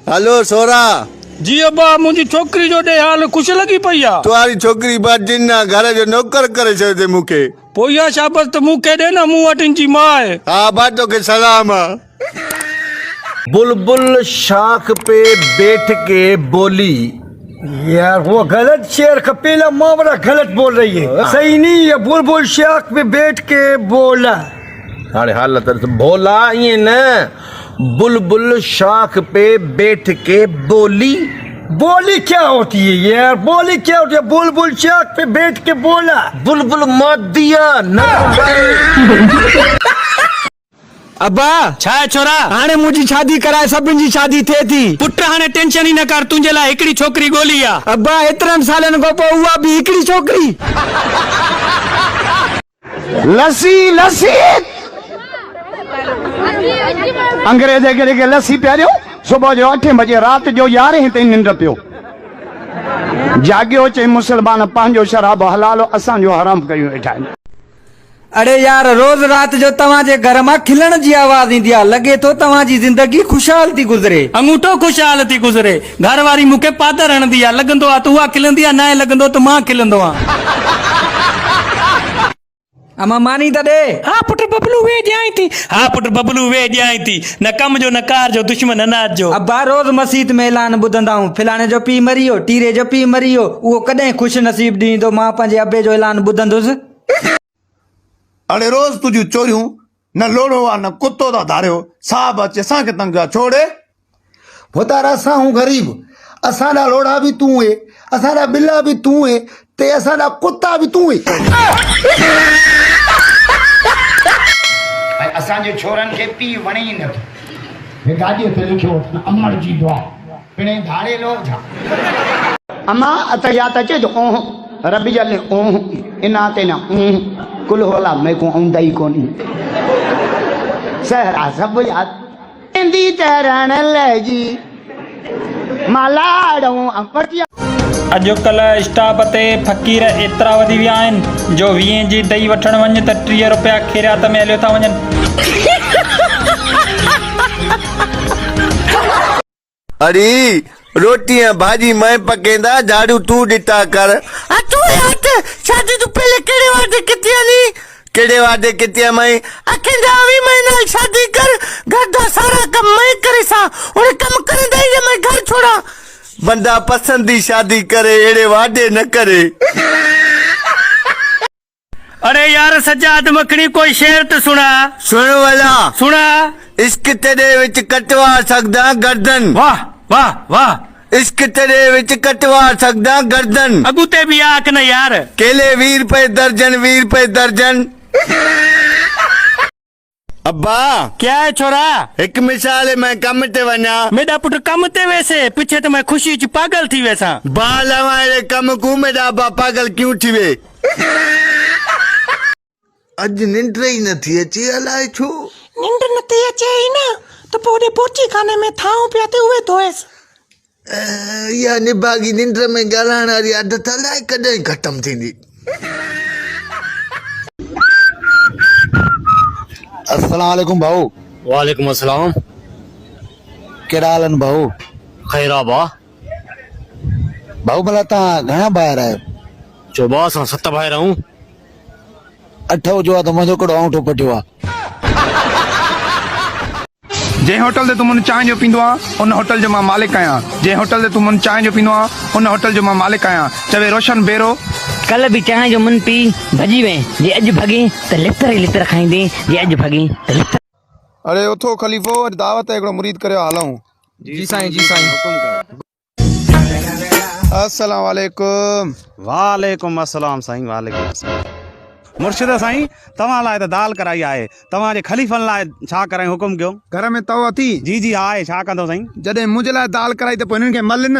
Hello सोरा जी अब्बा मुझी छोकरी जो दे हाल खुश लगी पईया तुम्हारी छोकरी बात जिन्ना घर जो नौकर करे छे मुके पोया शाबाश तो मुके दे ना मुंह अटिन जी मां है। हाँ बातों के सलाम। बुलबुल शाख पे बैठ के बोली। यार वो गलत शेर कपिला माँ बड़ा गलत बोल रही है, सही नहीं है। बुलबुल शाख पे बैठ के बोला। अरे हालत बोला ये न, बुलबुल शाख पे बैठ के बोली। बोली क्या होती है यार, बोली क्या होती है? बुलबुल शाख पे बैठ के बोला। बुलबुल मत दिया न। अब्बा छा छोरा हाणे मुझी शादी कराए, सभिन जी शादी थे थी। पुट हाणे टेंशन ही न कर, तुंजे ला एकड़ी छोकरी गोली आ। अब्बा एतरन सालन को पो हुआ भी हिकड़ी छोकरी। लस्सी लस्सी अंग्रेज के लस्सी पियारियो। सुबह जो 8 बजे रात जो 11 ताईं निंड पियो। जागियो चे मुसलमान पंहिंजो शराब हलालो, असांजो हराम कयूं वेठा आहिनि। अरे यार रोज रात जो तव्हांजे घर मां खिलण जी आवाज ईंदी आहे, लगे तो तव्हांजी जिंदगी खुशहाल थी गुज़रे। अंगूठो खुशहाल थी गुज़रे। घर वारी मूंखे पादर हणंदी आहे, लॻंदो आहे त उहा खिलंदी आहे, न लॻंदो त मां खिलंदो आहियां। अमा मानी त दे। हाँ पुट बबलू वे ॼाई थी। हाँ पुट बबलू वे ॼाई थी। न कम जो न कार जो दुश्मन अनाज जो। अब्बा रोज मस्जिद में ऐलान ॿुधंदा आहियूं, फिलाणे जो पीउ मरी वियो, टीरे जो पीउ मरी वियो। उहो कॾहिं ख़ुशि नसीब ॾींदो मां पंहिंजे अबे जो ऐलान ॿुधंदुसि। अरे रोज तुझी चोरियूं न लोड़ो आ न कुत्तो दा धारियो, साहब अचे असांखे तंग कया छोड़े। पुतार असां हूं गरीब, असांजा लोड़ा भी तू है, असांजा बिल्ला भी तू है, ते असांजा कुत्ता भी तू है। असांजे छोरन खे पी वणे ई नथो। हे गाॾीअ ते लिखियो अमर जी दुआ पिणे धारे लो जा। अम्मा अतयात अचे जो ओह रबी जल ओह इनाते ना कुल होला मैं को औंदई कोनी। सहरा सब याद इंदी तरण ले जी मालाड़ो अपटिया। अॼुकल्ह स्टाफ ते फ़क़ीर एतिरा वधी विया आहिनि जो 20 जी दही वठण वञ त 30 रुपया ख़ैरियत में हलियो था वञनि। अरे रोटी भाजी मैं पकेंदा, झाड़ू तू दिता कर। तू यार शादी तू पहले केड़े वादे किती आली, केड़े वादे किती मैं अकेंदा भी मैं नाल शादी कर, घर दा सारा काम मैं करे सा और काम करे दई जे मैं घर छोड़ा। बंदा पसंदी शादी करे, एड़े वादे न करे। अरे यार सजाद मखनी कोई शेर तो सुना। सुन वाला सुना। इश्क तेरे विच कटवा सकदा गर्दन। वाह वाह वाह। इश्क तेरे विच कटवा सकदा गर्दन। अगूते भी आख न यार। केले 20 रुपए दर्जन, 20 रुपए दर्जन। अब्बा क्या है छोरा? एक मिसाल है, मैं कम ते वना। मेरा पुट कम ते वैसे पीछे तो मैं खुशी च पागल थी वैसा। बाल हमारे कम को मेरा अब्बा पागल क्यों थी वे? अज निंड ही न थी अची अलाए छो। निंड नथी अचे ई न त पोइ पोची खाने में थाऊं पिया ते उहे धोएस। या निभागी निंड में ॻाल्हाइण वारी आदत अलाए कॾहिं ख़त्म थींदी। अस्सलाम वालेकुम भाऊ। वालेकुम अस्सलाम। केड़ा हाल भाऊ? खैरा बा। भाऊ भला तव्हां घणा ॿार आहियो? चोबा असां 7 भाइर आहियूं। 8 जो आहे त मुंहिंजो कहिड़ो औंठो पटियो आहे। जंहिं होटल ते तूं मुंहिंजो चांहि जो पींदो आहे उन होटल जो मां मालिक आहियां। जंहिं होटल ते तूं मुंहिंजो चांहि जो पींदो आहे उन होटल जो मां मालिक आहियां। चवे रोशन बेरो। कल भी चांहि जो मुन पी भॼी वे, जे अॼु भॻे त लितर ई लितर खाईंदे, जे अॼु भॻे त लितर। अरे उथो खलीफ़ो, अॼु दावत है, हिकिड़ो मुरीद करियो हलूं। जी साईं, जी साईं। अस्सलाम वालेकुम। वालेकुम अस्सलाम साईं, वालेकुम अस्सलाम। मुर्शिद साईं तव्हां लाइ त दाल कराई आहे, तव्हांजे खलीफ़नि लाइ छा कराई हुकुम कयो। घर में तवा थी? जी जी आहे, छा कंदो साईं? जॾहिं मुंहिंजे लाइ दाल कराई त पोइ हिननि खे मल न।